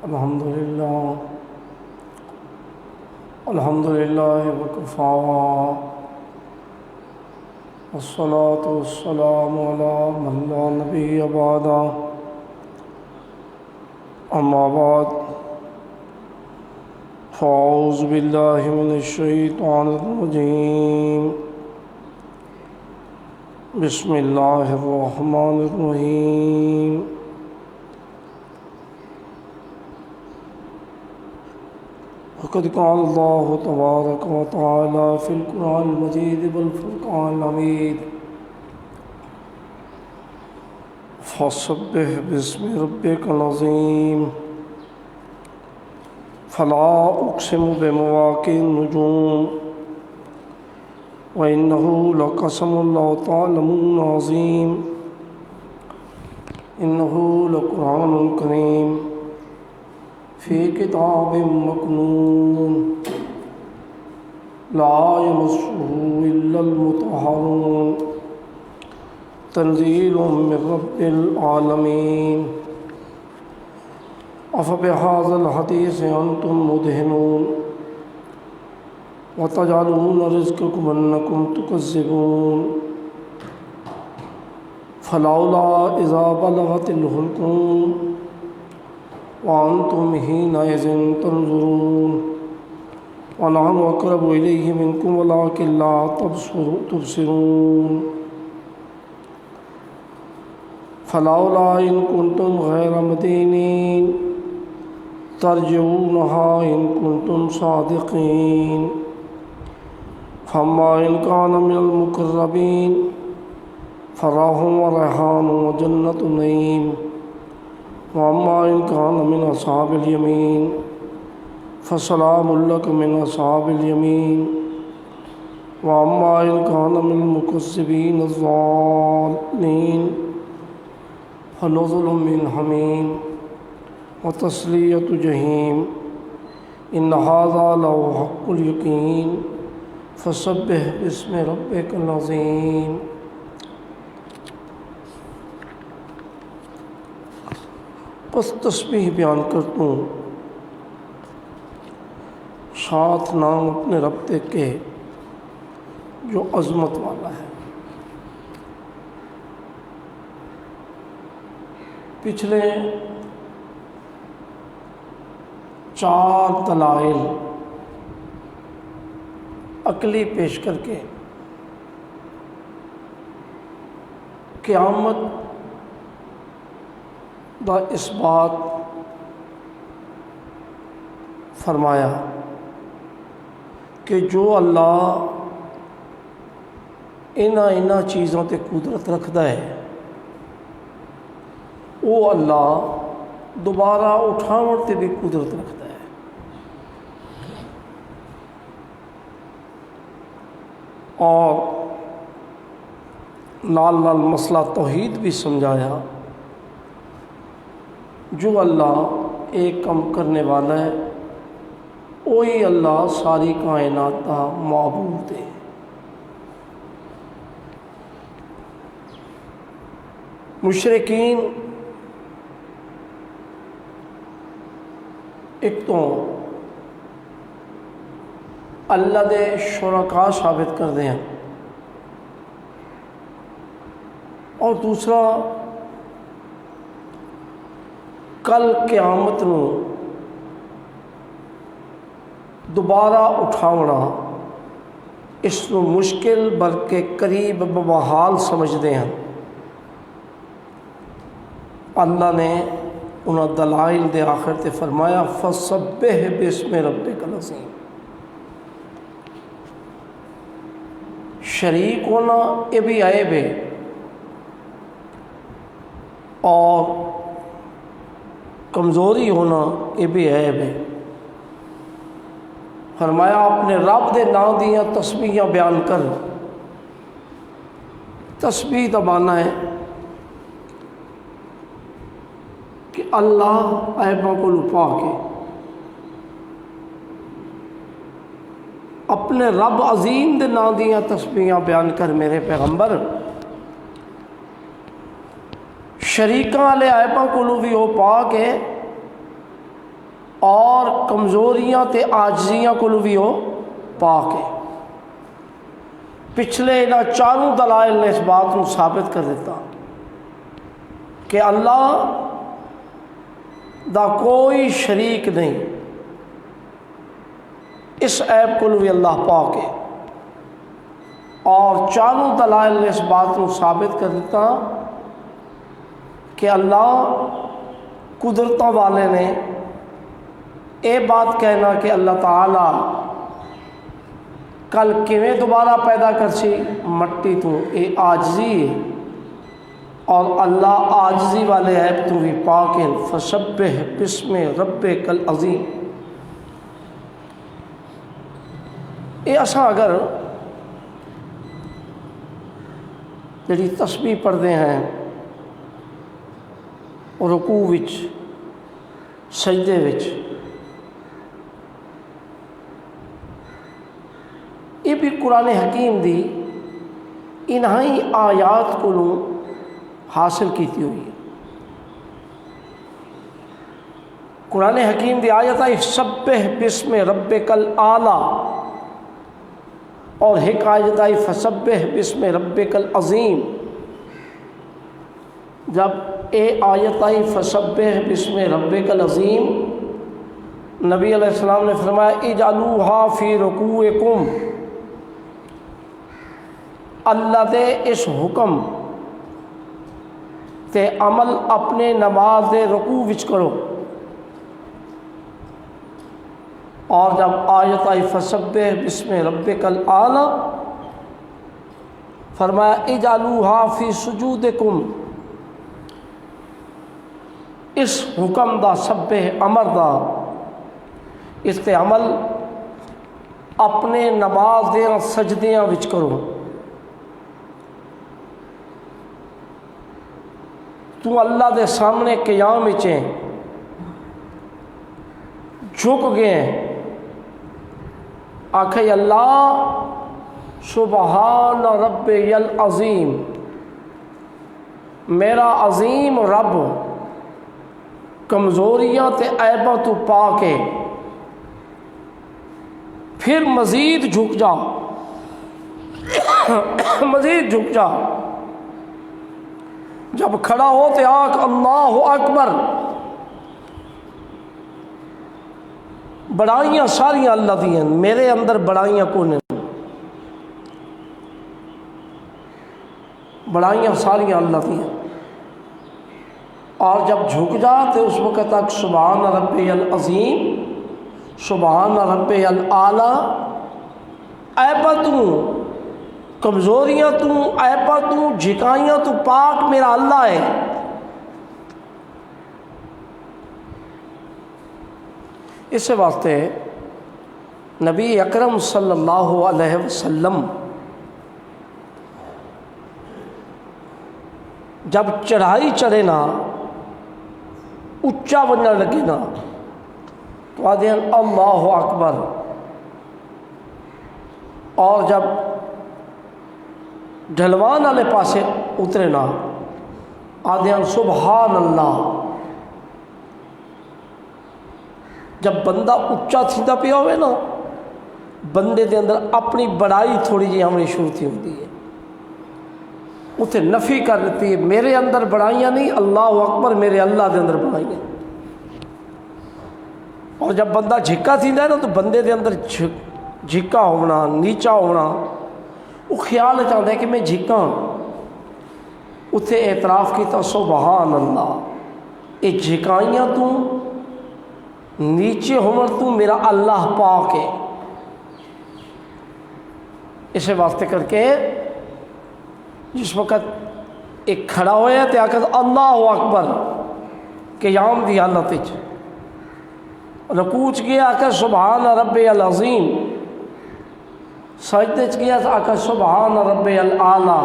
الحمد لله وكفى والصلاة والسلام على من لا نبي بعده أما بعد فأعوذ بالله من الشيطان الرجيم بسم الله الرحمن الرحيم وقد قال الله تبارك وتعالى في القرآن المجيد والفرقان الحميد فسبح باسم ربك العظيم فلا أقسم بمواقع النجوم وإنه لقسم لو تعلمون عظيم إنه لقرآن كريم في كتاب مكنون لا يمسه إلا المطهرون تنزيل من رب العالمين أفبهذا الحديث أنتم مدهنون وتجعلون رزقكم أنكم تكذبون فلولا إذا بلغت الحلقوم وأنتم حينئذ تنظرون ونحن أقرب إليه منكم ولكن لا تبصرون فلولا إن كنتم غير مدينين ترجعونها إن كنتم صادقين فأما إن كان من المقربين فروح وريحان وجنة نعيم وأما إن كان من أصحاب اليمين فسلام لك من أصحاب اليمين وأما إن كان من المكذبين الضالين فنزل من حميم وتصلية جحيم إن هذا لهو حق اليقين فسبح باسم ربك العظيم۔ بس تسبیح بیان کرتا ہوں، ساتھ نام اپنے رب کے جو عظمت والا ہے۔ پچھلے 4 دلائل عقلی پیش کر کے قیامت دا اس بات فرمایا کہ جو اللہ انہاں چیزوں تے قدرت رکھتا ہے وہ اللہ دوبارہ اٹھاون تے بھی قدرت رکھتا ہے۔ اور لال مسئلہ توحید بھی سمجھایا، جو اللہ ایک کام کرنے والا ہے وہی اللہ ساری کائنات کا معبود ہے۔ مشرکین ایک تو اللہ دے شرکاء ثابت کر دیں اور دوسرا کل قیامت نو دوبارہ اٹھاونا اس نو مشکل بلکہ قریب بحال سمجھتے ہیں۔ اللہ نے انہاں دلائل دے آخر تے فرمایا فسبح باسم ربک العظیم۔ شریک ہونا یہ بھی عیب ہے اور کمزوری ہونا یہ بھی عیب ہے۔ فرمایا اپنے رب دے نام دیاں تسبیحاں بیان کر۔ تسبیح دا معنی ہے کہ اللہ عیبوں کو لپا کے اپنے رب عظیم دے نام دیاں تسبیحاں بیان کر میرے پیغمبر۔ شریکاں والے عیباں کو بھی وہ پا کے اور کمزوریاں تے آجزیاں کو بھی وہ پاک ہے۔ پچھلے انہاں چاروں دلائل نے اس بات کو ثابت کر دیتا کہ اللہ دا کوئی شریک نہیں، اس عیب کو بھی اللہ پاک ہے۔ اور چاروں دلائل نے اس بات کو ثابت کر دیتا کہ اللہ قدرتوں والے نے اے بات کہنا کہ اللہ تعالیٰ کل کیویں دوبارہ پیدا کرسی مٹی تو اے عاجزی ہے، اور اللہ عاجزی والے عیب تو بھی پاک ہیں۔ فسبح بسم ربک العظیم۔ یہ اساں اگر جڑی تسبیح پڑھتے ہیں رکوع وچ سجدے وچ، یہ بھی قرآن حکیم دی انہائی آیات کو حاصل کیتی ہوئی ہے۔ قرآن حکیم دی آیت ہے سبح بسم ربک الاعلیٰ، اور ایک آیت ہے فسبح بسم ربک العظیم۔ جب اے آیت آئی فسبح بسم ربک العظیم، نبی علیہ السلام نے فرمایا اجعلوہا فی رکوعکم، اللہ دے اس حکم تے عمل اپنے نماز دے رکوع وچ کرو۔ اور جب آیت آئی فسبح بسم ربک الاعلیٰ، فرمایا اجعلوہا فی سجودکم، اس حکم دا سبح امر دا اس تے عمل اپنے نماز دے سجدیاں وچ کرو۔ تو اللہ دے سامنے قیام وچ جھک گئے، آکھے اللہ سبحان ربی العظیم، میرا عظیم رب کمزوریاں تے عیباں تو پاک ہے۔ پھر مزید جھک جا، مزید جھک جا، جب کھڑا ہو تو آنکھ اللہ اکبر، بڑائیاں ساریاں اللہ دی ہیں، میرے اندر بڑائیاں کون ہیں؟ بڑائیاں ساریاں اللہ دی ہیں۔ اور جب جھک جا تو اس وقت تک سبحان ربی العظیم، سبحان ربی الاعلیٰ، عیبتوں کمزوریاں تو عیبتوں جھکائیاں تو پاک میرا اللہ ہے۔ اس واسطے نبی اکرم صلی اللہ علیہ وسلم جب چڑھائی چڑھے نا، اچا بننے لگے نا، تو آدھے اللہ اکبر، اور جب ڈھلوان والے پاسے اترے نا، آدھے سبحان اللہ۔ جب بندہ اچا تھیندہ پیا ہوئے نا، بندے دے اندر اپنی بڑائی تھوڑی جی ہمیں شروع تھی ہوتی ہے، اتنے نفی کر دیتی ہے، میرے اندر بڑائیاں نہیں، اللہ اکبر میرے اللہ دے اندر بڑائیاں۔ اور جب بندہ جھکا تھیندا ہے نا، تو بندے دے اندر جھکا ہونا، نیچا ہونا، وہ خیال چاہتا ہے کہ میں جھکا، اتنے اعتراف کیتا سبحان اللہ، یہ جھکائیاں تو نیچے ہومر تو میرا اللہ پاک ہے۔ اسے واسطے کر کے جس وقت ایک کھڑا ہویا تو آکھا اللہ اکبر قیام دی حالت وچ، رکوع چ گیا آکھا سبحان ربی العظیم، سجدے چ گیا آکھا سبحان ربی الاعلیٰ۔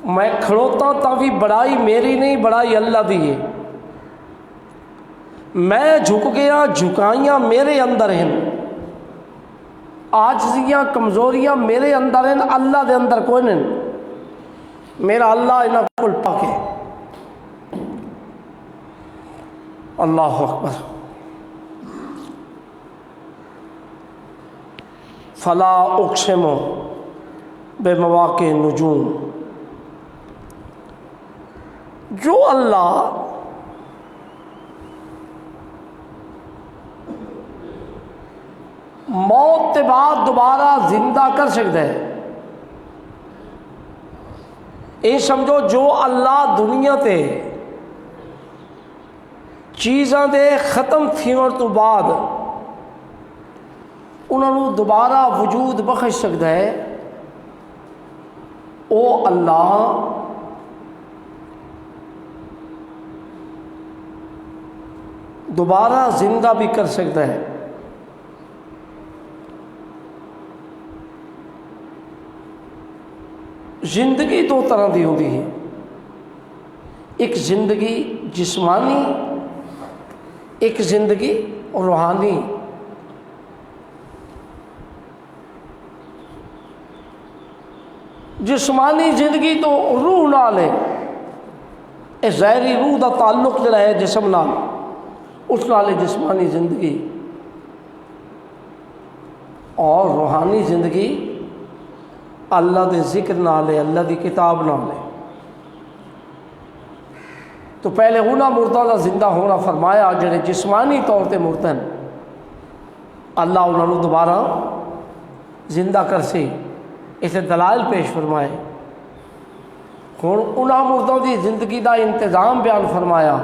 میں کھڑوتا تا بھی بڑائی میری نہیں، بڑائی اللہ دی ہے۔ میں جھک گیا، جھکائیاں میرے اندر ہیں، عاجزیاں کمزوریاں میرے اندر ہیں، اللہ دے اندر کوئی نہیں۔ میرا اللہ انہاں کول پاک ہے۔ اللہ اکبر۔ فلا اقسم بمواقع النجوم، جو اللہ موت کے بعد دوبارہ زندہ کر سکتا ہے، یہ سمجھو جو اللہ دنیا تے چیزاں دے ختم تھیون تو بعد انہوں نے دوبارہ وجود بخش سکتا ہے، او اللہ دوبارہ زندہ بھی کر سکتا ہے۔ زندگی دو طرح دی ہوتی ہے، ایک زندگی جسمانی، ایک زندگی روحانی۔ جسمانی زندگی تو روح نال ہے، اے ظاہری روح دا تعلق جڑا ہے جسم نال، اس نال ہے جسمانی زندگی۔ اور روحانی زندگی اللہ دے ذکر نال ہے، اللہ دی کتاب نال ہے۔ تو پہلے انہاں مردہ دا زندہ ہونا فرمایا جڑے جسمانی طور تے مردہ ہیں، اللہ انہوں نے دوبارہ زندہ کر سی، اسے دلائل پیش فرمائے۔ ہن انہاں مردوں دی زندگی دا انتظام بیان فرمایا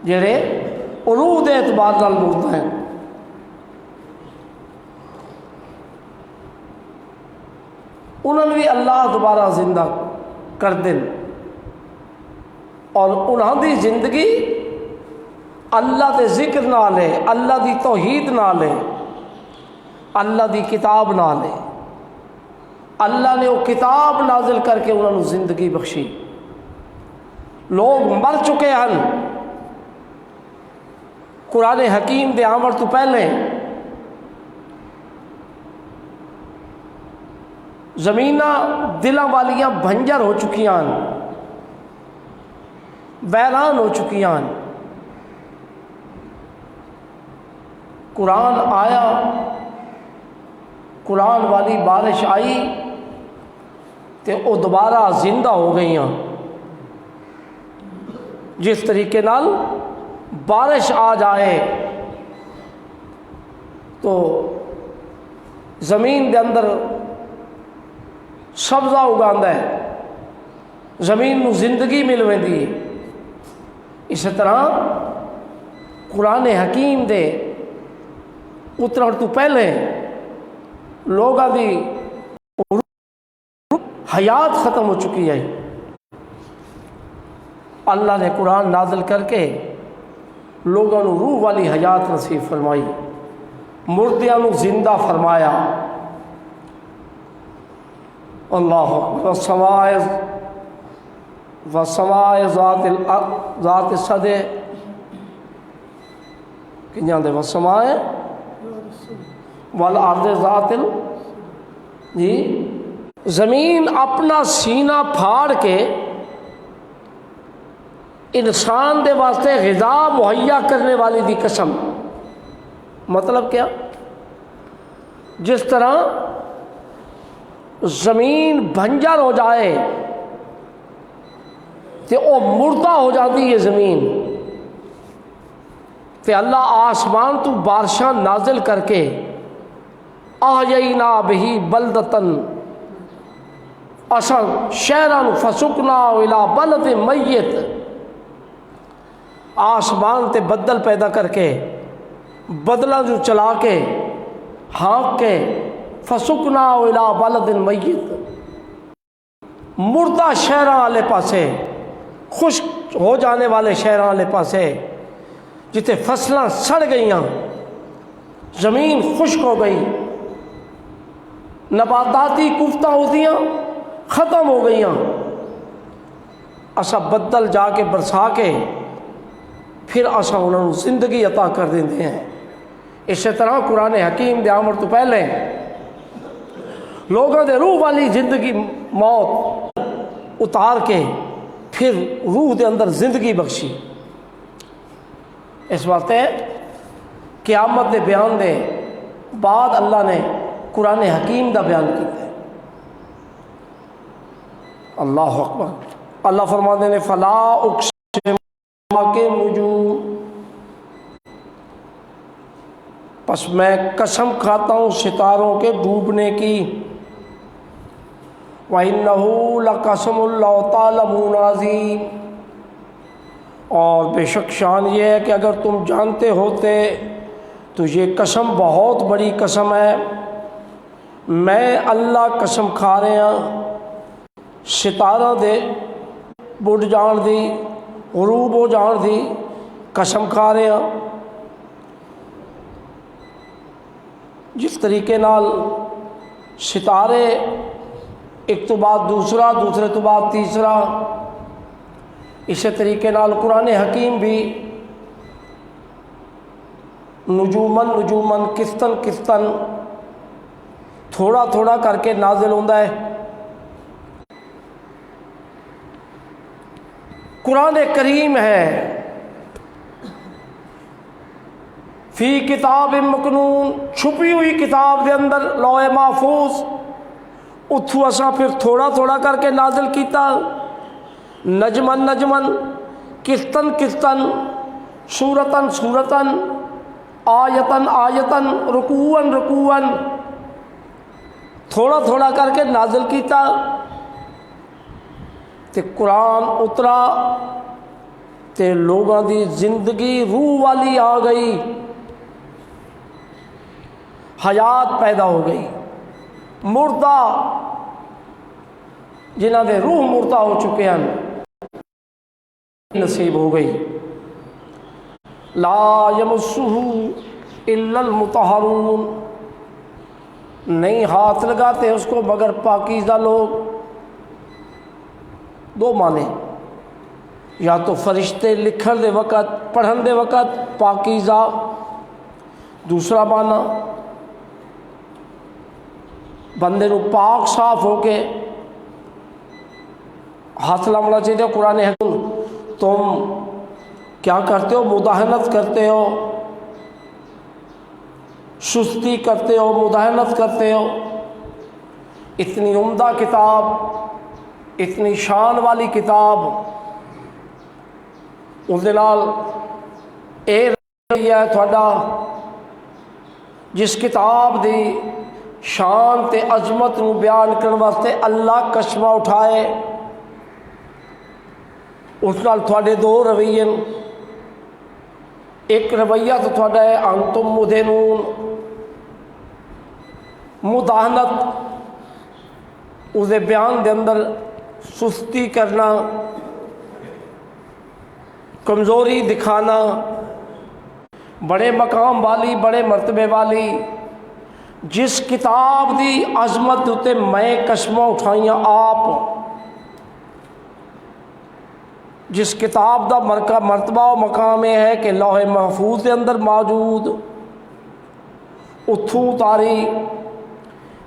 جڑے روح دے اعتبار نال مردہ ہیں۔ انہوں نے بھی اللہ دوبارہ زندہ کر دیں، اور انہوں دی زندگی اللہ دے ذکر نال ہے، اللہ دی توحید نال ہے، اللہ دی کتاب نال ہے۔ اللہ نے وہ کتاب نازل کر کے انہوں نے زندگی بخشی۔ لوگ مر چکے ہیں، قرآن حکیم دے آمر تو پہلے زمیناں دلاں والیاں بھنجر ہو چکیاں، ویران ہو چکیاں۔ قرآن آیا، قرآن والی بارش آئی تے وہ دوبارہ زندہ ہو گئیاں۔ جس طریقے نال بارش آ جائے تو زمین دے اندر سبزہ اگاندا ہے، زمین نو زندگی مل ویندی ہے۔ اسی طرح قرآن حکیم دے اترن تو پہلے لوگاں دی حیات ختم ہو چکی ہے۔ اللہ نے قرآن نازل کر کے لوگوں نو روح والی حیات نصیب فرمائی، مردیاں نو زندہ فرمایا۔ اللہ والسماء ذات الصدع کنیاں دے والسماء والارض ذات جی زمین اپنا سینہ پھاڑ کے انسان دے واسطے غذا مہیا کرنے والی دی قسم۔ مطلب کیا؟ جس طرح زمین بھنجر ہو جائے تے وہ مردہ ہو جاتی ہے زمین، تے اللہ آسمان تو بارشاں نازل کر کے احیینا بہی بلدتن اساں شہراں فسقنا الی بلد میت، آسمان تے بدل پیدا کر کے بدلاں جو چلا کے ہانک کے فسقنا الی بلد میت، مردہ شہراں والے پاسے، خشک ہو جانے والے شہراں والے پاسے، جتے فصلاں سڑ گئیاں، زمین خشک ہو گئی، نباتاتی قوتاں ہوتیاں ختم ہو گئیاں، اسا بدل جا کے برسا کے پھر اسا انہوں زندگی عطا کر دیندے ہیں۔ اسی طرح قرآن حکیم دے آمر تو پہلے لوگوں دے روح والی زندگی موت اتار کے پھر روح دے اندر زندگی بخشی۔ اس واسطے قیامت دے بیان دے بعد اللہ نے قرآن حکیم دا بیان کیتا ہے۔ اللہ اکبر۔ اللہ فرماتے ہیں فلا اقسم کے نجوم، پس میں قسم کھاتا ہوں ستاروں کے ڈوبنے کی، وَإِنَّهُ لَقَسَمٌ لَوْ تَعْلَمُونَ عَظِيمٌ، اور بے شک شان یہ ہے کہ اگر تم جانتے ہوتے تو یہ قسم بہت بڑی قسم ہے۔ میں اللہ قسم کھا رہے ہیں ستارہ دے بڑھ جان دی، غروب ہو جان دی قسم کھا رہے ہیں۔ جس طریقے نال ستارے ایک تو بعد دوسرا، دوسرے تو بعد تیسرا، اسی طریقے نال قرآن حکیم بھی نجومن نجومن قسطن قسطن تھوڑا تھوڑا کر کے نازل ہوتا ہے۔ قرآن کریم ہے فی کتاب مکنون، چھپی ہوئی کتاب دے اندر لوح محفوظ، اتھو اساں پھر تھوڑا تھوڑا کر کے نازل کیتا، نجمن نجمن قسطن قسطن، سورتن سورتن، آیتن آیتن، رکوعن رکوعن، تھوڑا تھوڑا کر کے نازل کیتا تے قرآن اترا تے لوگاں دی زندگی روح والی آ گئی، حیات پیدا ہو گئی۔ مردہ جنہاں دے روح مردہ ہو چکے ہیں نصیب ہو گئی۔ لا یمسہ الا المطہرون، نہیں ہاتھ لگاتے اس کو مگر پاکیزہ لوگ۔ دو معنی، یا تو فرشتے لکھن دے وقت پڑھن دے وقت پاکیزہ، دوسرا معنی بندے نو پاک صاف ہو کے ہاتھ لاؤنا چاہیے۔ قرآن حکیم تم کیا کرتے ہو؟ مداہنت کرتے ہو، سستی کرتے ہو، مداہنت کرتے ہو۔ اتنی عمدہ کتاب، اتنی شان والی کتاب، اس دے نال اے رویہ ہے تھوڑا، جس کتاب دی شان تے عظمت نو بیان کرنے واسطے اللہ قسمہ اٹھائے، اس نال تھوڑے دو رویے، ایک رویہ تو تھوڑا ہے انتم مدہنون، مداہنت، اس دے بیان دے اندر سستی کرنا، کمزوری دکھانا، بڑے مقام والی، بڑے مرتبے والی جس کتاب دی عظمت تے میں قسمہ اٹھائیاں آپ، جس کتاب دا مرتبہ و مقام یہ ہے کہ لوح محفوظ کے اندر موجود، اتھو اتاری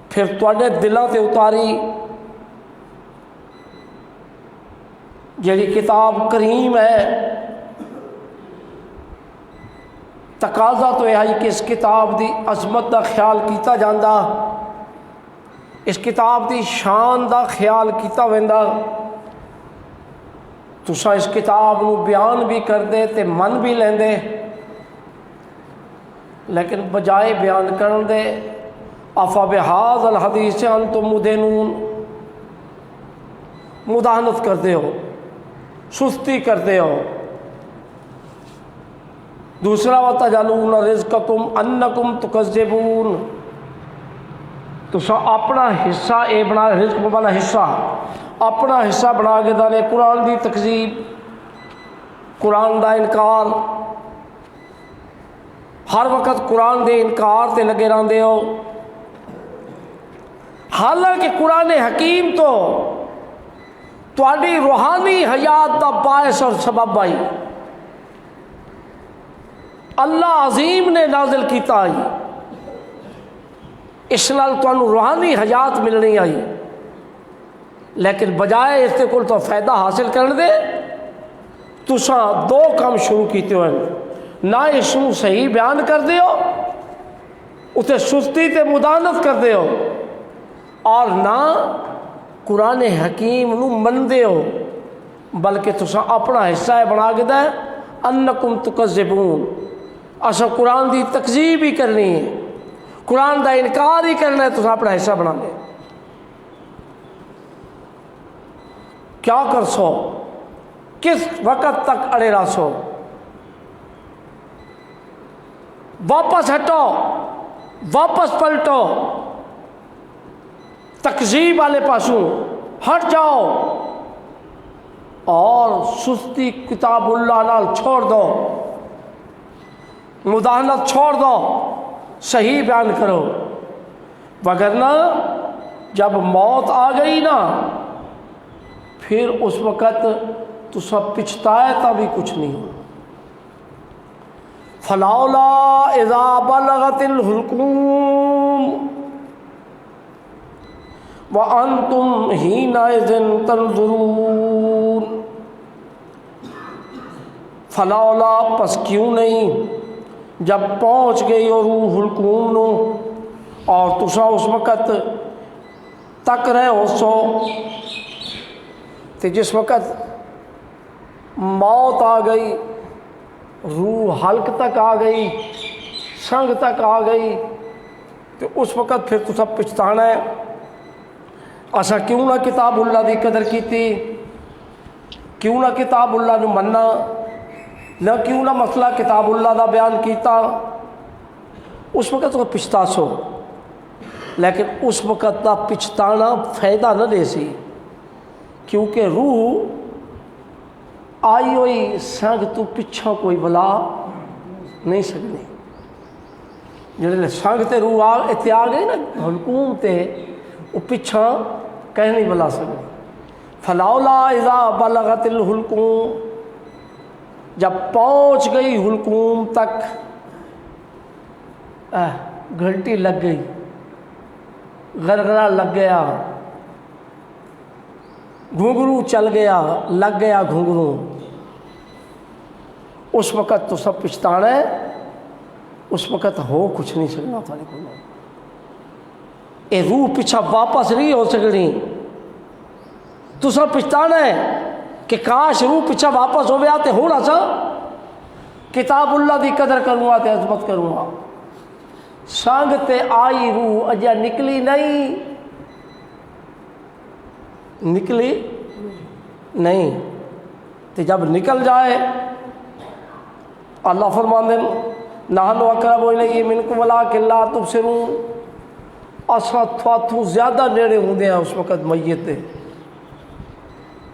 پھر تواڈے دلاں تے اتاری، جیڑی کتاب کریم ہے۔ تقاضا تو یہ کہ اس کتاب دی عظمت دا خیال کیتا جاندہ، اس کتاب دی شان دا خیال کیتا ویندا، تساں اس کتاب نو بیان بھی کر دے تے من بھی لیندے، لیکن بجائے بیان کرن دے افا بہذا الحدیث انتم مدہنون، مداہنت کرتے ہو، سستی کرتے ہو۔ دوسرا وَتَجْعَلُونَ رِزْقَكُمْ أَنَّكُمْ تُكَذِّبُونَ، تو اپنا حصہ اے بنا، رزق والا حصہ اپنا حصہ بنا کے دانے قرآن دی تکذیب، قرآن دا انکار، ہر وقت قرآن دے انکار تے لگے رہندے ہو، حالانکہ قرآن حکیم تو تواڈی روحانی حیات دا باعث اور سبب آئی، اللہ عظیم نے نازل کیتا آئی، اس نال تانوں روحانی حیات ملنی آئی، لیکن بجائے اس کو تو فائدہ حاصل کرنے دے تساں دو کام شروع کیتے ہوئے۔ نہ اس نوں صحیح بیان کر دیو اتنے سستی تے مدانت کر دیو اور نہ قرآن حکیم نو من دیو بلکہ تسا اپنا حصہ بنا کے دے انکم تکذبون اسا قرآن دی تکذیب ہی کرنی ہے قرآن دا انکار ہی کرنا ہے تسا اپنا حصہ بنا لے کیا کر سو کس وقت تک اڑے رہ سو واپس ہٹو واپس پلٹو تکذیب والے پاسوں ہٹ جاؤ اور سستی کتاب اللہ نال چھوڑ دو مداہنت چھوڑ دو صحیح بیان کرو وگرنہ جب موت آ گئی نا پھر اس وقت تو سب پچھتائے تا بھی کچھ نہیں ہو فلولا اذا بلغت الحلقوم وانتم حینئذ تنظرون فلولا پس کیوں نہیں جب پہنچ گئی اور روح الحلقوم نو اور تسا اس وقت تک رہے ہو سو تو جس وقت موت آ گئی روح حلق تک آ گئی سنگ تک آ گئی تو اس وقت پھر تو سب پچھتانا ہے اسا کیوں نہ کتاب اللہ دی قدر کیتی کیوں نہ کتاب اللہ نو مننا نہ کیوں نہ مسئلہ کتاب اللہ دا بیان کیتا اس وقت تو پچھتا سو لیکن اس وقت دا پچھتانا فائدہ نہ دے سی کیونکہ روح آئی ہوئی سنگ تو پچھا کوئی بلا نہیں سکتی جڑے سنگ تے روح اتنے آ گئی نا حلقوم تے وہ پچھا کہیں نہیں بلا سکتے فلولا اذا بلغت الحلقوم جب پہنچ گئی حلقوم تک گھنٹی لگ گئی غرغرہ لگ گیا گھنگرو چل گیا لگ گیا گھنگرو اس وقت تو سب پچھتانا ہے اس وقت ہو کچھ نہیں سکنا تھا اے روح پیچھا واپس نہیں ہو سکنی تو سب پچھتانا ہے کہ کاش روح پیچھا واپس ہو گیا تے ہونا سا کتاب اللہ دی قدر کروں گا تے عظمت کروں گا سنگ تے آئی روح اجا نکلی نہیں نکلی نہیں تو جب نکل جائے اللہ فرماندے نحن اقرب الیہ منکم ولکن لا تبصرون اسا تھواتوں زیادہ نیڑے ہوندے ہیں اس وقت میت دے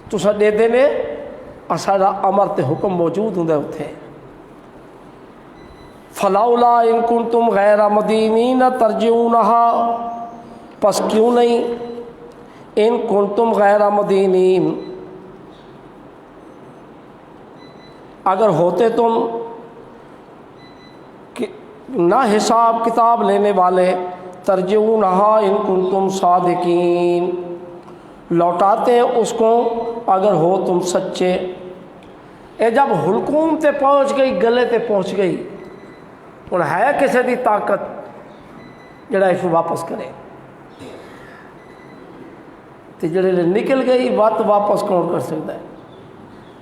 تسا دے دینے اسا دا امر تے حکم موجود ہوندے اتھے فلولا ان کنتم غیر مدینین ترجعونها پس کیوں نہیں ان کنتم غیر مدینین اگر ہوتے تم نہ حساب کتاب لینے والے ترجعونها ان کنتم صادقین لوٹاتے اس کو اگر ہو تم سچے اے جب حلقوم تے پہنچ گئی گلے تے پہنچ گئی اور ہے کسی دی طاقت جڑا اس کو واپس کرے تے جڑے نکل گئی بات واپس کون کر سکتا ہے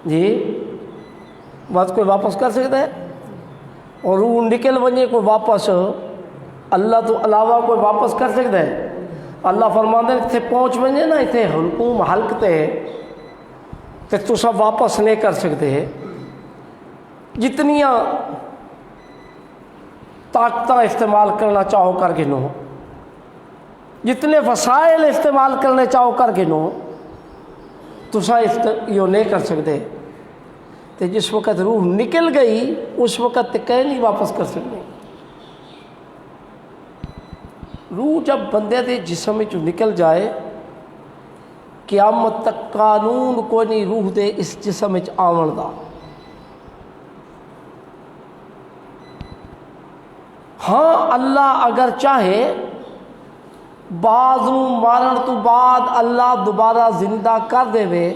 جی بات کوئی واپس کر سکتا ہے اور روح نکل ونجے کوئی واپس اللہ تو علاوہ کوئی واپس کر سکتا ہے اللہ فرماندے اتنے پہنچ ونجے نا اتنے حلقوم حلق تے تو سب واپس نہیں کر سکتے جتنیاں طاقت استعمال کرنا چاہو کر گنو جتنے وسائل استعمال کرنے چاہو کر گنو تو یہ نہیں کر سکتے تو جس وقت روح نکل گئی اس وقت کہیں نہیں واپس کر سکتے روح جب بندے دے جسم میں نکل جائے قیامت تک قانون کوئی نہیں روح دے اس جسم میں آون دا ہاں اللہ اگر چاہے بعض مارن تو بعد اللہ دوبارہ زندہ کر دے وے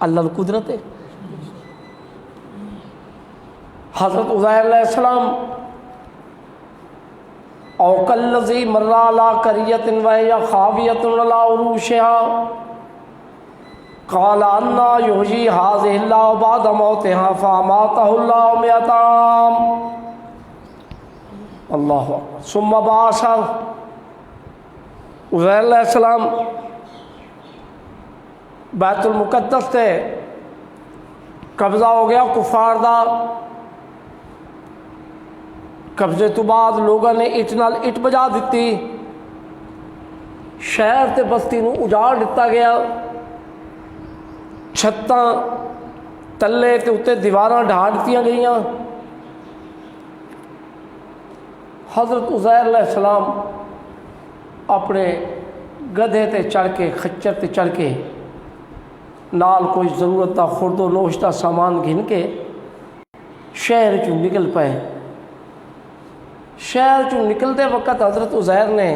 اللہ قدرت ہے حضرت عزیر علیہ السلام او کالذی مر علی قریۃ وہی خاویۃ علی عروشها قال انا یحیی هذه اللہ بعد موتها فاماتہ اللہ 100 عام اللہ اکبر ثم بعث عزیر علیہ السلام بیت المقدس سے قبضہ ہو گیا کفار دا قبضے تو بعد لوگوں نے اٹ نال اٹ بجا دیتی شہر تے بستی نو اجاڑ دیتا گیا چھتاں تلے تے اتے دیواراں ڈھا دتیاں گئیاں حضرت عزیر علیہ السلام اپنے گدھے تے چڑھ کے خچر تے چڑھ کے نال کوئی ضرورت دا خورد و نوش دا سامان گھن کے شہر چوں نکل پائے شہر چوں نکلتے وقت حضرت عزیر نے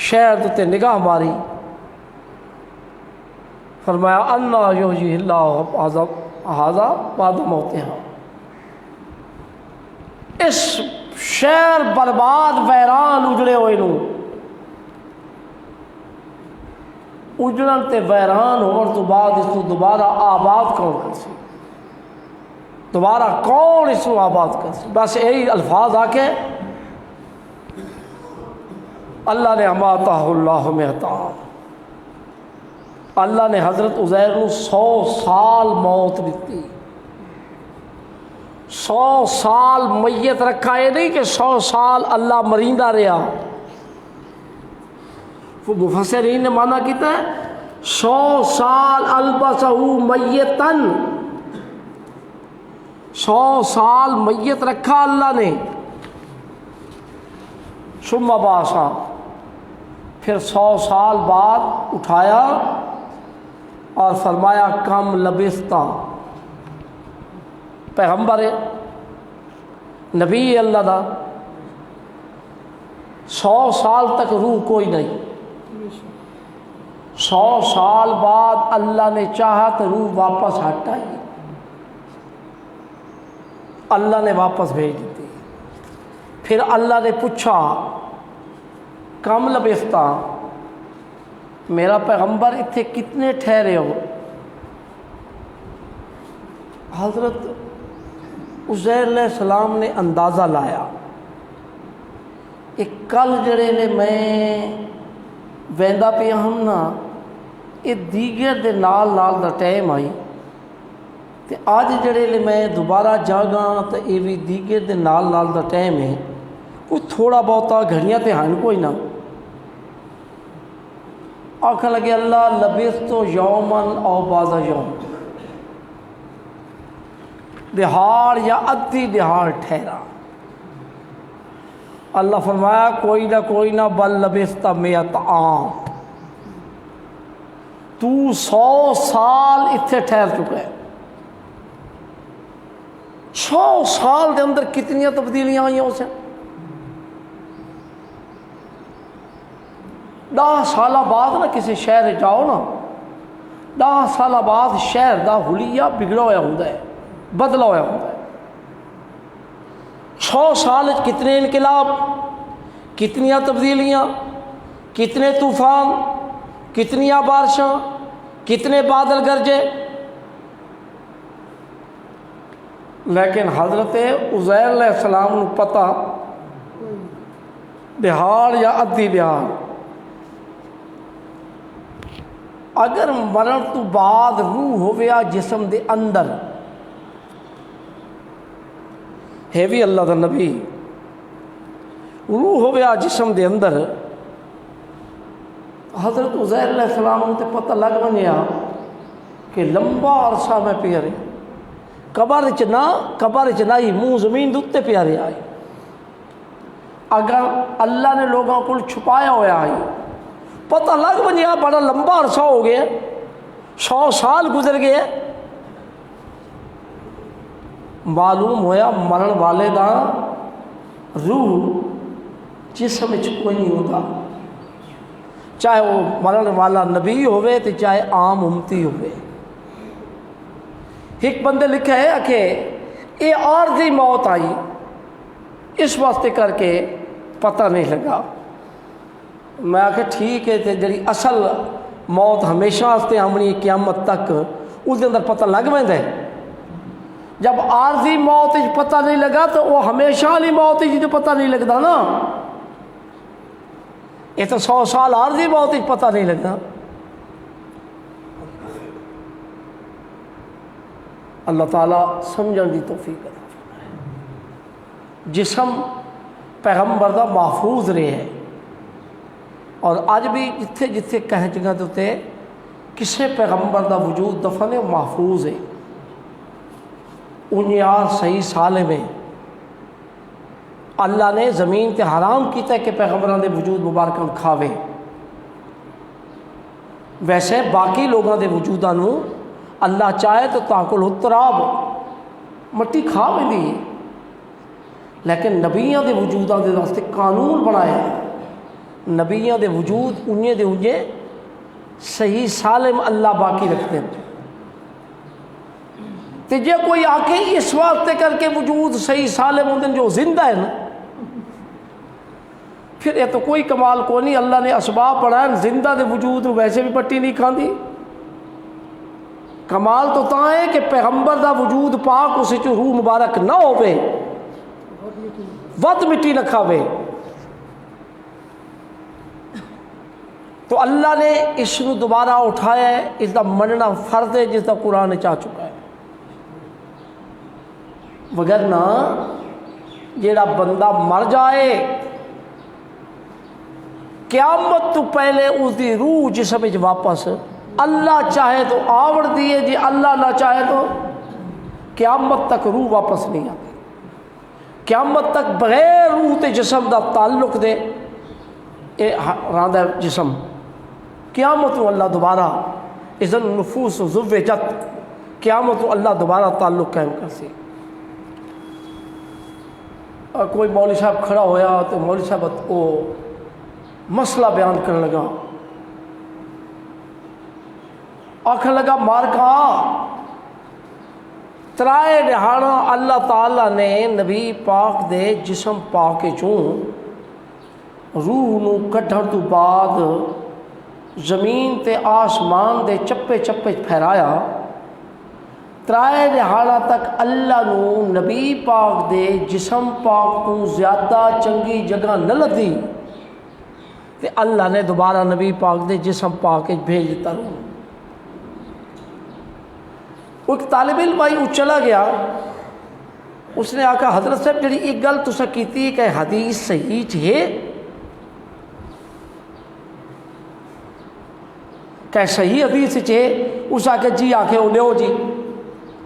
شہر تے نگاہ ماری فرمایا انا یحیی اللہ ھذا بعد موتها اس شہر برباد ویران اجڑے ہوئے نو اجڑن تے ویران ہونے تو بعد اس کو دوبارہ آباد کون کر سی دوبارہ کون اس کو آباد کر سی بس یہی الفاظ آ کے اللہ نے اماتہ اللہ 100 عام اللہ نے حضرت عزیر کو 100 سال موت دیتی 100 سال میت رکھا یہ نہیں کہ 100 سال اللہ مریندہ رہا وہ مفسرین نے مانا کیتا ہے 100 سال البسہ میتن 100 سال میت رکھا اللہ نے ثم بعثا پھر 100 سال بعد اٹھایا اور فرمایا کم لبثتا پیغمبر ہے نبی اللہ دا 100 سال تک روح کوئی نہیں 100 سال بعد اللہ نے چاہا تو روح واپس ہٹائی اللہ نے واپس بھیج دی پھر اللہ نے پوچھا کم لبثتا میرا پیغمبر اتنے کتنے ٹھہرے ہو حضرت عزیر علیہ السلام نے اندازہ لایا کہ کل جڑے نے میں ویندا پیا ہم نا یہ دیگر دے نال نال دا ٹائم آئی تے آج جڑے لے میں دوبارہ جاگاں تو یہ بھی دیگر دے نال نال دا ٹائم ہے کوئی تھوڑا بہتا گھڑیاں تے ہن کوئی نہ آکھا لگے اللہ لبثت یومن او بعض یوم دہاڑ یا ادھی دہاڑ ٹھہرا اللہ فرمایا کوئی نہ بل لبثت 100 عام تو 100 سال اتنے ٹھہر چکا ہے 100 سال دے اندر کتنی تبدیلیاں آئیں اسے 10 سالہ بعد نہ کسی شہر جاؤ نا 10 سالہ بعد شہر دا حلیہ بگڑا ہوا ہوتا ہے بدلا ہوا ہوتا ہے 100 سال کتنے انقلاب کتنی تبدیلیاں کتنے طوفان کتنی بارشاں کتنے بادل گرجے لیکن حضرت عزیر علیہ السلام کو پتہ دہاڑ یا ادھی دہاڑ اگر مرن تو بعد روح ہویا جسم دے اندر ہے بھی اللہ دا نبی روح ہویا جسم دے اندر حضرت عزیر علیہ السلام کو پتہ لگ ونیا کہ لمبا عرصہ میں پیارے قبر چنائی منہ زمین دے پیارے آئے اگر اللہ نے لوگوں کو چھپایا ہوا آئی پتہ لگ ونیا بڑا لمبا عرصہ ہو گیا 100 سال گزر گئے معلوم ہویا مرن والے دا روح جسم کوئی نہیں ہوتا چاہے وہ مرن والا نبی ہوئے تو چاہے عام امتی ہوئے ایک بندے لکھا ہے کہ یہ عارضی موت آئی اس واسطے کر کے پتہ نہیں لگا. میں آخر ٹھیک ہے تے جڑی اصل موت ہمیشہ واسطے آمنی قیامت تک اس کے اندر پتہ لگ پہ. جب عارضی موت پتہ نہیں لگا تو وہ ہمیشہ والی موت جو پتہ نہیں لگتا نا. یہ تو 100 سال عارضی موت پتہ نہیں لگا. اللہ تعالیٰ سمجھن دی توفیق عطا فرمائے. جسم پیغمبر دا محفوظ رہے ہے اور اج بھی جتھے جتھے کہیں جگہ تے کسے پیغمبر دا وجود دفن ہے محفوظ ہے. انیار صحیح سالم ہے. اللہ نے زمین تے حرام کیتا ہے کہ پیغمبران دے وجود مبارکاں کھاوے. ویسے باقی لوگوں دے وجوداں نو اللہ چاہے تو تاکل التراب مٹی کھا ویندی ہے، لیکن نبیوں دے وجوداں دے واسطے قانون بنایا ہے. نبیوں دے وجود انہیں دے انہیں صحیح سالم اللہ باقی رکھتے ہیں. تے جے کوئی آ کے اس واسطے کر کے وجود صحیح سالم ہوتے ہیں جو زندہ ہے نا، پھر یہ تو کوئی کمال کو نہیں. اللہ نے اسباب بنائے زندہ دے وجود ویسے بھی پٹی نہیں کھاندی. کمال تو تاں ہے کہ پیغمبر دا وجود پاک اسے چو روح مبارک نہ ہوئے، ود مٹی نہ کھاوے. تو اللہ نے اس کو دوبارہ اٹھایا ہے. اس کا مننا فرض ہے جس کا قرآن چاہ چکا ہے. وگرنہ جیڑا بندہ مر جائے قیامت تو پہلے اس دی روح جسم وچ واپس اللہ چاہے تو آوڑ دیے، جی اللہ نہ چاہے تو قیامت تک روح واپس نہیں آتی. قیامت تک بغیر روح تے جسم دا تعلق دے اے راندہ جسم. قیامت اللہ دوبارہ اذن نفوس زوجت، قیامت اللہ دوبارہ تعلق قائم کر سی. کوئی مولوی صاحب کھڑا ہویا تو مولوی صاحب وہ مسئلہ بیان کرنے لگا. آخر لگا مارکا ترائے دہاڑا اللہ تعالیٰ نے نبی پاک دے جسم پاک چوں روح نو کڈھن تو بعد زمین تے آسمان دے چپے چپے پھیرایا. ترائے دہاڑا تک اللہ نو نبی پاک دے جسم پاک تو زیادہ چنگی جگہ نہ لدی تے اللہ نے دوبارہ نبی پاک دے جسم پاک بھیج دیتا. وہ ایک طالب علم بھائی وہ چلا گیا. اس نے آکھا حضرت صاحب جڑی ایک گل تسا کیتی کہ حدیث صحیح ہے کہ صحیح حدیث ہے. اس آکھے جی آکھے وہ لیو جی.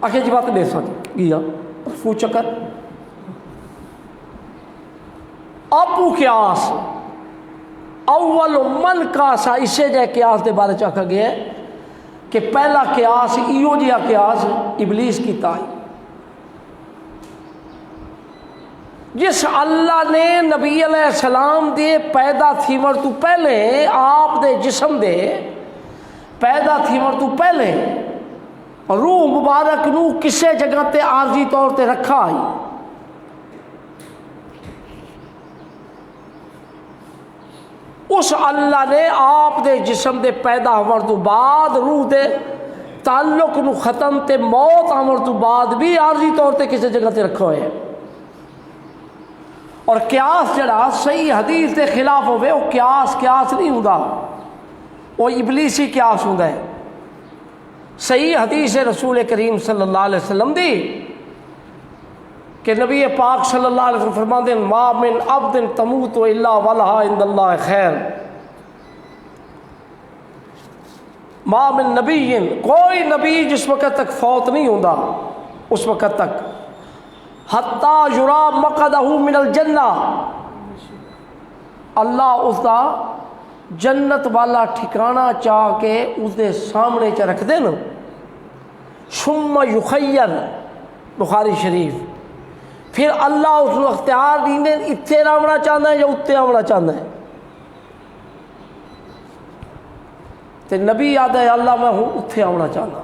آخر جی بات لے سکتے گیا فو چکر ابو قیاس اول من قاسا. اسے جائے قیاس دے بارے چاہا گیا ہے کہ پہلا قیاس ایو جیا قیاس ابلیس کی تائی. جس اللہ نے نبی علیہ السلام دے پیدا تھی مر تو پہلے آپ دے جسم دے پیدا تھی مر تو پہلے روح مبارک نو کسے جگہ تے عارضی طور تے رکھا آئی. اس اللہ نے آپ دے جسم دے پیدا ہونے تو بعد روح دے تعلق نو ختم تے موت ہونے تو بعد بھی عارضی طور تے کسے جگہ تے رکھا ہوئے. اور قیاس جڑا صحیح حدیث دے خلاف ہوئے وہ قیاس نہیں ہوتا، وہ ابلیسی قیاس ہوتا ہے. صحیح حدیث رسول کریم صلی اللہ علیہ وسلم دی کہ نبی پاک صلی اللہ علیہ وسلم فرماتے ہیں ما من عبد تموت الا ولها عند اللہ خیر. ما من نبی، کوئی نبی جس وقت تک فوت نہیں ہوتا اس وقت تک حتی یرا مقعدہ من الجنہ، اللہ اس کا جنت والا ٹھکانہ چاہ کے اس دے سامنے چا رکھ دے نا. ثم یخیر بخاری شریف، پھر اللہ اس کو اختیار دینے اتھے آونا چاہتا ہے یا اتنے آونا چاہتا ہے. تو نبی یاد ہے اللہ میں ہوں اتھے آونا چاہتا.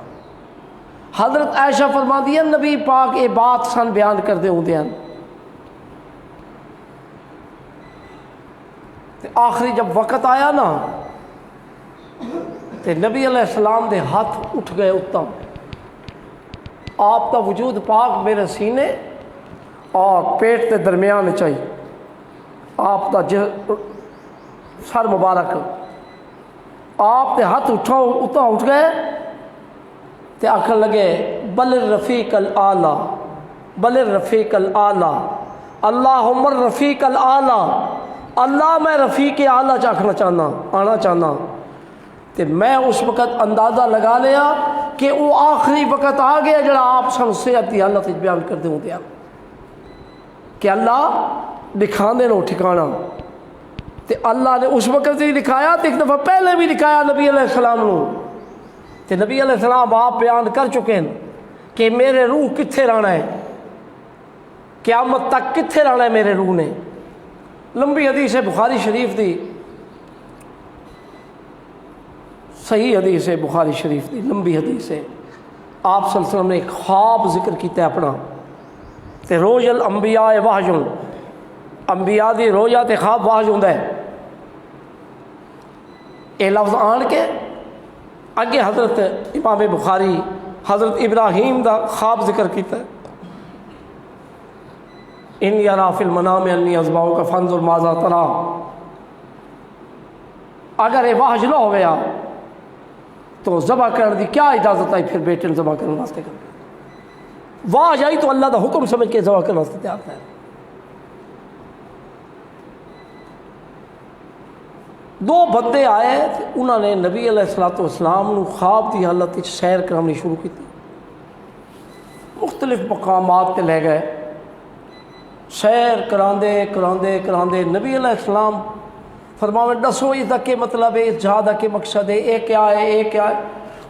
حضرت عائشہ فرماتی ہے نبی پاک یہ بات سن بیان کرتے ہوتے ہیں آخری جب وقت آیا نا تے نبی علیہ السلام دے ہاتھ اٹھ گئے اتم، آپ کا وجود پاک میرے سینے اور پیٹ کے درمیان چاہیے، آپ کا سر مبارک آپ کے ہاتھ اٹھ گئے تے آخر لگے بل الرفیق الاعلیٰ، بل الرفیق الاعلیٰ، اللہم الرفیق الاعلیٰ، اللہ میں رفیق اعلیٰ آخنا چاہنا آنا چاہنا۔ تے میں اس وقت اندازہ لگا لیا کہ وہ آخری وقت آ گیا جڑا آپ سن صحت کی حالت بیان کرتے ہوتے ہیں کہ اللہ دکھا دے نو ٹھکانا، تے اللہ نے اس وقت ہی دکھایا تے ایک دفعہ پہلے بھی دکھایا نبی علیہ السلام نو، تے نبی علیہ السلام آپ بیان کر چکے ہیں کہ میرے روح کتھے رہنا ہے، قیامت تک کتھے رہنا ہے میرے روح نے۔ لمبی حدیث ہے بخاری شریف دی، صحیح حدیث ہے بخاری شریف دی، لمبی حدیث ہے۔ آپ صلی اللہ علیہ وسلم نے ایک خواب ذکر کیتا ہے اپنا تے روج الانبیاء وحی، انبیاء دی رویا تے خواب واحج ہوندا ہے۔ یہ لفظ آن کے اگے حضرت امام بخاری حضرت ابراہیم دا خواب ذکر کیتا ہے، انی ارا فی المنام انی اذبحک فانظر ماذا تری۔ اگر یہ واحج نہ ہویا تو ذبح کرنے دی کیا اجازت آئی پھر بیٹے نے ذبح کرنے واسطے کرنا، واحج آئی تو اللہ دا حکم سمجھ کے ذبح کرنے واسطے تیار ہے۔ دو بندے آئے انہوں نے نبی علیہ السلام نو خواب دی حالت وچ سیر کرانی شروع کی، مختلف مقامات تے لے گئے، سیر کراندے کراندے کراندے نبی علیہ السلام فرماوے دسو اس دا کیا مطلب ہے، اس جہاد دا کیا مقصد ہے، اے کیا ہے اے کیا ہے۔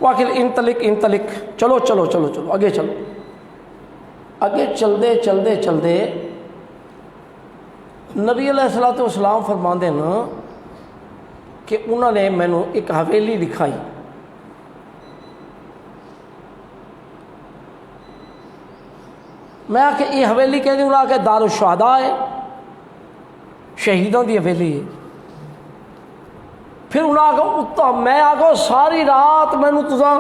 وہ آخر انطلق انطلق، چلو چلو چلو چلو اگے چلو۔ اگے چلدے چلدے چلدے نبی علیہ السلام فرماندے نا کہ انہوں نے مینو ایک حویلی دکھائی، میں کہ یہ حویلی کہہ دوں کہ دار الشہداء ہے، شہیدوں دی حویلی ہے۔ پھر انہوں میں آگو ساری رات مینو تساں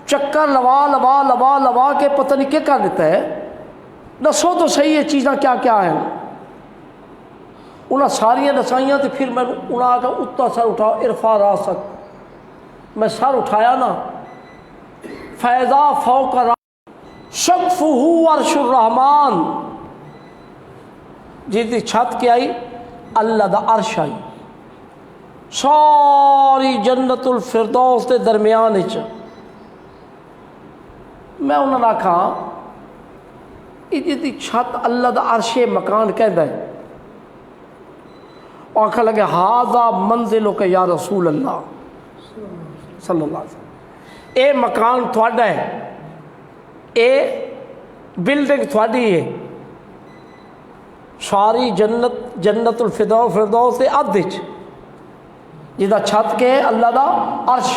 چکر لوا لوا لوا لوا کے پتہ نہیں کیا کر دیتا ہے، دسو تو صحیح ہے چیزاں کیا کیا ہیں۔ انہیں ساریاں دسائیاں تو پھر میں انہیں آگا اتنا سر اٹھاؤ ارفع راسک، میں سر اٹھایا نا فیضا فوق شقفہ عرش الرحمن، جس کی چھت کیا آئی اللہ دا عرش آئی، ساری جنت الفردوس کے درمیان میں انہوں نے آکھا یہ چھت اللہ دا عرش مکان کہندا ہے، آنکھا لگے ہاذا منزلک یا رسول اللہ صلی اللہ علیہ وسلم، اے مکان تھوڑا ہے، اے بلڈنگ تھوڑی ہے، ساری جنت الفردوس سے ادھ جدا چھت کے اللہ دا عرش۔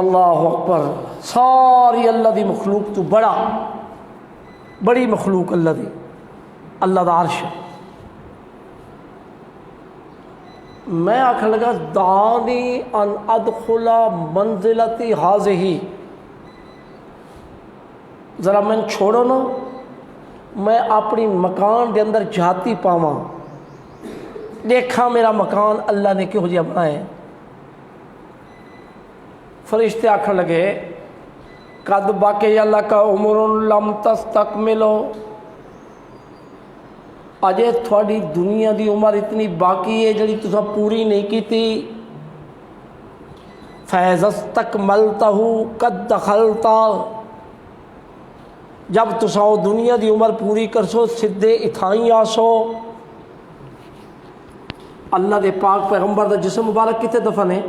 اللہ اکبر، ساری اللہ دی مخلوق تو بڑی مخلوق اللہ دی، اللہ دا عرش۔ میں آکھنے لگا دعانی ان ادخل منزلتی ہذہ، ذرا میں چھوڑو نا میں اپنی مکان دے اندر جاتی پاواں، دیکھا میرا مکان اللہ نے کہو جہا بنایا ہے۔ فرشتے آکھنے لگے قد باقی اللہ کا عمر لم تستکملو، اجے تھوڑی دنیا دی عمر اتنی باقی ہے جڑی تساں پوری نہیں کیتی، فیض استکملتہ قد دخلتا، جب تساں دنیا دی عمر پوری کرسو سدھے اتھائیں آسو۔ اللہ دے پاک پیغمبر دا جسم مبارک کتے دفن ہے؟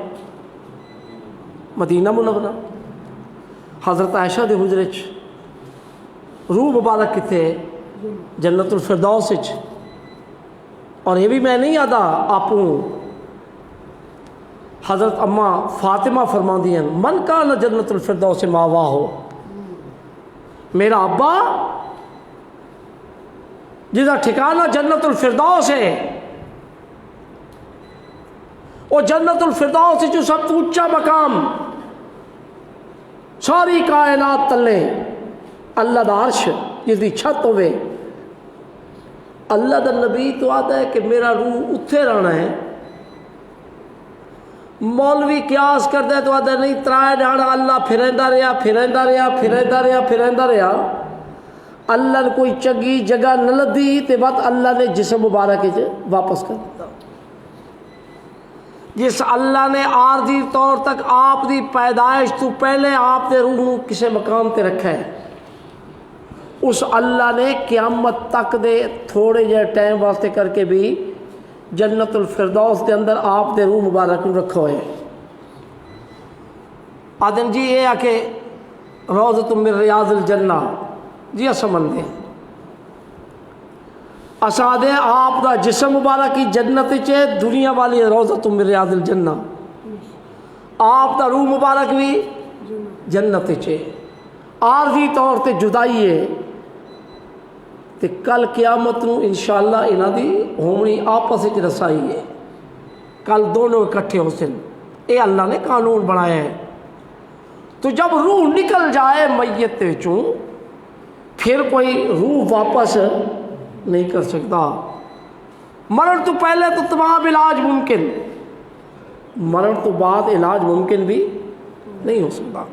مدینہ منورہ، حضرت عائشہ دے حجرے چ۔ روح مبارک کتے ہے؟ جنت الفردوس وچ۔ اور یہ بھی میں نہیں آدا آپوں، حضرت اما فاطمہ فرماندی ہیں من کان جنت الفردوس ماوا ہو، میرا ابا جس کا ٹھکانہ جنت الفردوس ہے، وہ جنت الفردوس جو سب تو اونچا مقام، ساری کائنات تلے اللہ دا عرش جس دی چھت ہوئے، اللہ دا نبی تو آتا ہے کہ میرا روح اتھے رہنا ہے، مولوی قیاس کرتا ہے تو آتا ہے نہیں ترائے جانا اللہ پھریندا رہا اللہ نے کوئی چنگی جگہ نہ لدی تے بعد اللہ نے جسم مبارک واپس کر دیتا، جس اللہ نے عارضی طور تک آپ دی پیدائش تو پہلے آپ نے روح کسے مقام تے رکھا ہے، اس اللہ نے قیامت تک دے تھوڑے جہے ٹائم واسطے کر کے بھی جنت الفردوس کے اندر آپ دے روح مبارک رکھا ہوئے۔ آدم جی یہ آ کہ روضۃ من ریاض الجنہ جی سمجھ دیں اسادے آپ دا جسم مبارک کی جنت چے دنیا والی روضۃ من ریاض الجنہ، آپ دا روح مبارک بھی جنت چے، عارضی طور تے جدائی ہے تے کل قیامت نو انشاءاللہ انہاں دی ہومنی آپس وچ رسائی ہے، کل دونوں اکٹھے ہو سن، اے اللہ نے قانون بنایا ہے۔ تو جب روح نکل جائے میت وچوں پھر کوئی روح واپس نہیں کر سکتا، مرن تو پہلے تو تمام علاج ممکن، مرن تو بعد علاج ممکن بھی نہیں ہو سکتا۔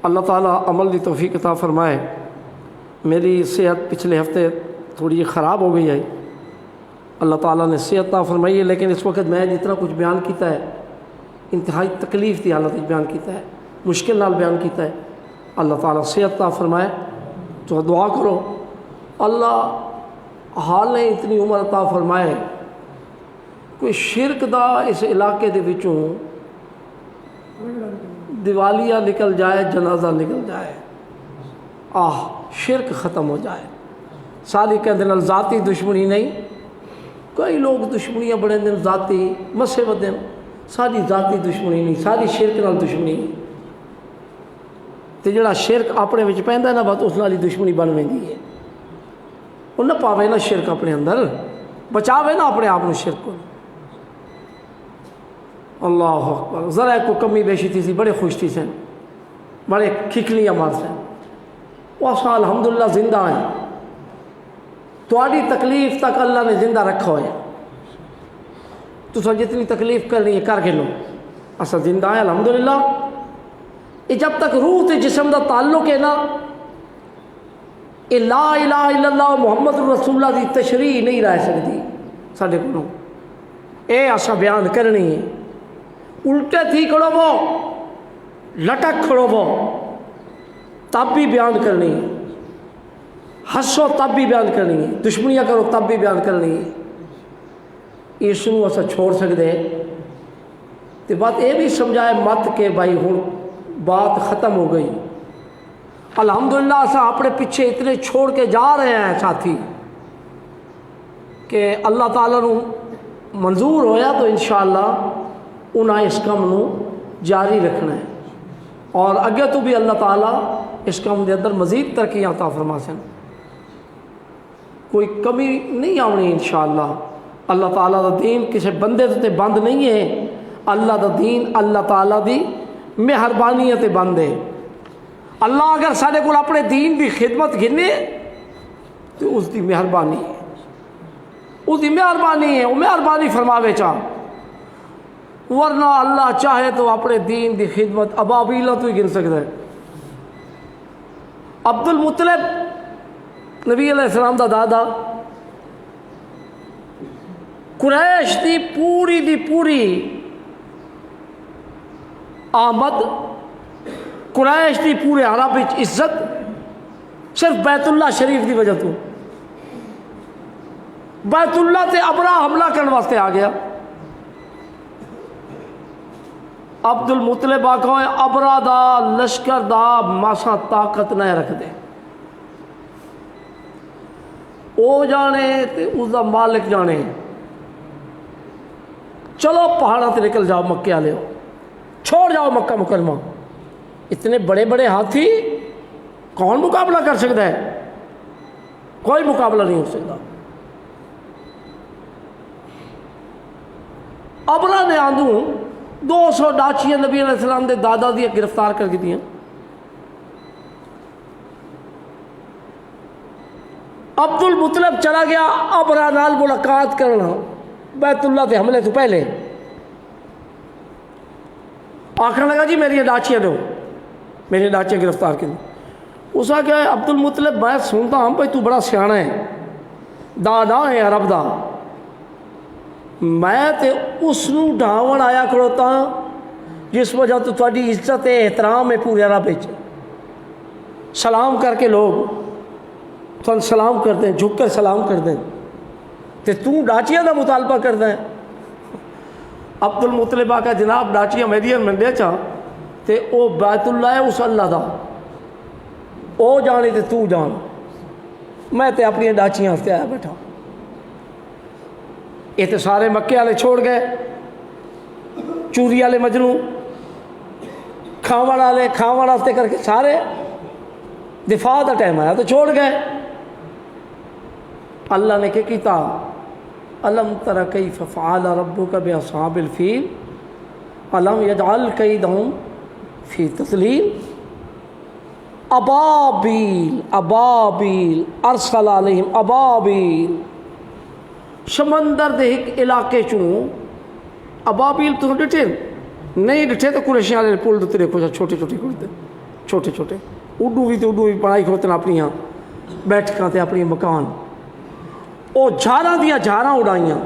اللہ تعالیٰ عمل کی توفیق عطا فرمائے۔ میری صحت پچھلے ہفتے تھوڑی خراب ہو گئی ہے، اللہ تعالیٰ نے صحت عطا فرمائی ہے، لیکن اس وقت میں جتنا کچھ بیان کیتا ہے انتہائی تکلیف کی حالت بیان کیتا ہے، مشکل نال بیان کیتا ہے۔ اللہ تعالیٰ صحت عطا فرمائے، تو دعا کرو اللہ حال نے اتنی عمر عطا فرمائے، کوئی شرک دا اس علاقے دے وچوں دیوالیہ نکل جائے، جنازہ نکل جائے، شرک ختم ہو جائے۔ ساری کہتے ہیں ذاتی دشمنی نہیں، کئی لوگ دشمنیاں بڑے دن ذاتی مسے بدن، ساری ذاتی دشمنی نہیں، ساری شرک نال دشمنی، تے جڑا شرک اپنے وچ پیندا ہے نا بس اس نال ہی دشمنی بن ویندی ہے، وہ نہ پاوے نا شرک اپنے اندر، بچاوے نا اپنے آپ کو شرک کو۔ اللہ اکبر، ذرا کو کمی بیشی تھی بڑے خوش تھی سن، بڑے کھکلیاں مار سن، وہ سا الحمدللہ زندہ ہیں، تھوڑی تکلیف تک اللہ نے زندہ رکھا ہوئے، تو سب جتنی تکلیف کرنی ہے کر کے لو، اصل زندہ ہیں الحمدللہ۔ یہ جب تک روح تے جسم دا تعلق ہے نا، یہ لا الہ الا اللہ محمد رسول اللہ دی تشریح نہیں رہ سکتی سارے کو، اے ایسا بیان کرنی ہے، الٹے تھی کھڑو وہ لٹک کھڑو وہ تب بھی بیان کرنی ہے، ہنسو تب بھی بیان کرنی ہے، دشمنیاں کرو تب بھی بیان کرنی ہے۔ اس نو اسا چھوڑ سکتے تے بات یہ بھی سمجھائے مت کہ بھائی ہوں بات ختم ہو گئی، الحمدللہ اسا اپنے پیچھے اتنے چھوڑ کے جا رہے ہیں ساتھی کہ اللہ تعالیٰ نو منظور ہویا تو انشاءاللہ انہیں اس کام نو جاری رکھنا ہے، اور اگے تو بھی اللہ تعالیٰ اس کام دے اندر مزید ترقی عطا فرما سن، کوئی کمی نہیں آنی انشاءاللہ۔ اللہ تعالیٰ دا دین کسی بندے تے بند نہیں ہے، اللہ دا دین اللہ تعالیٰ دی مہربانی تے بند ہے۔ اللہ اگر سارے کو اپنے دین دی خدمت گنے تو اس دی مہربانی ہے، اس دی مہربانی ہے، وہ مہربانی فرماوے چاہ، ورنہ اللہ چاہے تو اپنے دین دی خدمت ابابیلہ تو ہی گن سکتا ہے۔ عبد المطلب نبی علیہ السلام دا دادا، قریش دی پوری آمد، قریش دی پورے عرب وچ عزت صرف بیت اللہ شریف دی وجہ تو، بیت اللہ تے ابرا حملہ کرنے واسطے آ گیا، عبد المطلب آکھو ابرا دا لشکر دا ماسا طاقت نہ رکھ دے، او جانے تے اس دا مالک جانے، چلو پہاڑوں سے نکل جاؤ مکے والے ہو، چھوڑ جاؤ مکہ مکرمہ۔ اتنے بڑے بڑے ہاتھی کون مقابلہ کر سکتا ہے؟ کوئی مقابلہ نہیں ہو سکتا۔ ابرا نے آندوں 200 ڈاچیاں نبی علیہ السلام دے دادا دیا گرفتار کر کے دیا۔ عبد المطلب چلا گیا ابرا نال ملاقات کرنا بیت اللہ کے حملے تو پہلے، آخر لگا جی میری ڈاچیاں دو، میری ڈاچیاں گرفتار کی۔ اس کا کیا ہے عبد المطلب میں سنتا ہوں بھائی تو بڑا سیاح ہے، دادا ہے عرب دا، میں تے اس نو ڈھاون آیا کھڑوتا جس وجہ تو تھوڑی عزت احترام ہے پورے عرب وچ، سلام کر کے لوگ تھوڑا سلام کرتے ہیں، جھک کر سلام کرتے ہیں، تے تو ڈاچیاں دا مطالبہ کرتا ہے۔ عبد المطلب آکا جناب ڈاچیاں میریاں منڈے چاہ تے او بیت اللہ ہے اس اللہ دا، او جانے تے تو جان، میں تے اپنی ڈاچیاں ہفتے آیا بیٹھا۔ یہ تے سارے مکے والے چھوڑ گئے، چوری والے مجنوں، کھاون والے کھاون ہفتے کر کے سارے دفاع دا ٹائم آیا تو چھوڑ گئے۔ اللہ نے کیا کیتا؟ الم تر کیف فعل ربک باصحاب الفیل الم یجعل کیدہم فی تضلیل ابابیل ابابیل ارسل علیہم ابابیل، سمندر دے ایک علاقے چوں ابابیل تو ڈٹھے نہیں ڈٹھے تو قریشیاں والے پل دے دیکھو چھوٹے چھوٹے کھڑتے چھوٹے چھوٹے اڈو بھی پڑھائی کھڑتے اپنی بیٹھکاں تے اپنی مکان، وہ جھاراں دیا جھاراں اڑائیاں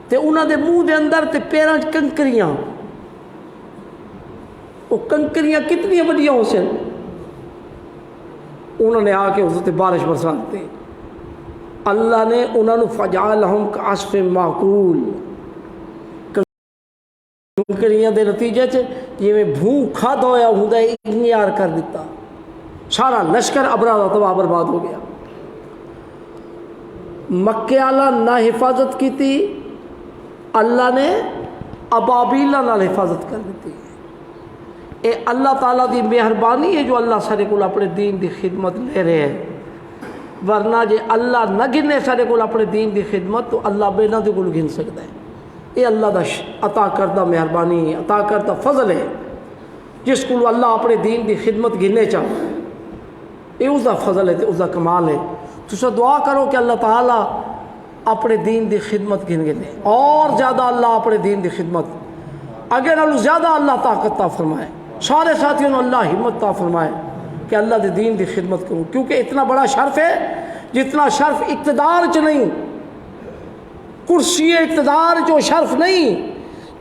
تے انہاں دے منہ دے اندر تے پیراں کنکریاں، وہ کنکریاں کتنی وڈیاں ہو سن، انہوں نے آ کے اس تے بارش برسا دی۔ اللہ نے انہوں نے فجعلہم کعصف معقول، کنکریاں دے نتیجے جی میں بھون کھاد ہویا ہوندا ہے انیار کر دیتا، سارا لشکر ابرا دا تباہ برباد ہو گیا۔ مکے والا نہ حفاظت کی تھی، اللہ نے ابابیلا نال حفاظت کر دیتی۔ اے اللہ تعالیٰ دی مہربانی ہے جو اللہ سارے کو اپنے دین دی خدمت لے رہے ہیں، ورنہ جے اللہ نہ گنے سارے کو اپنے دین دی خدمت تو اللہ بے نہ دے کو گن سکتا ہے۔ یہ اللہ دا عطا کردہ مہربانی عطا کردہ فضل ہے، جس کو اللہ اپنے دین دی خدمت گنے چاہے یہ اس دا فضل ہے، اس دا کمال ہے۔ تو دعا کرو کہ اللہ تعالیٰ اپنے دین دی خدمت گنے اور زیادہ اللہ اپنے دین دی خدمت اگر نالوں زیادہ اللہ طاقت عطا فرمائے، سارے ساتھیوں نے اللہ ہمت عطا فرمائے کہ اللہ دے دین دی خدمت کروں، کیونکہ اتنا بڑا شرف ہے جتنا شرف اقتدار چ نہیں، کرسی اقتدار جو شرف نہیں،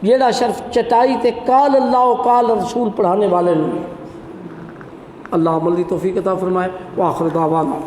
جیڑا شرف چٹائی تے قال اللہ و قال رسول پڑھانے والے نہیں۔ اللہ عمل دی توفیق عطا فرمائے۔ وآخر دعوانا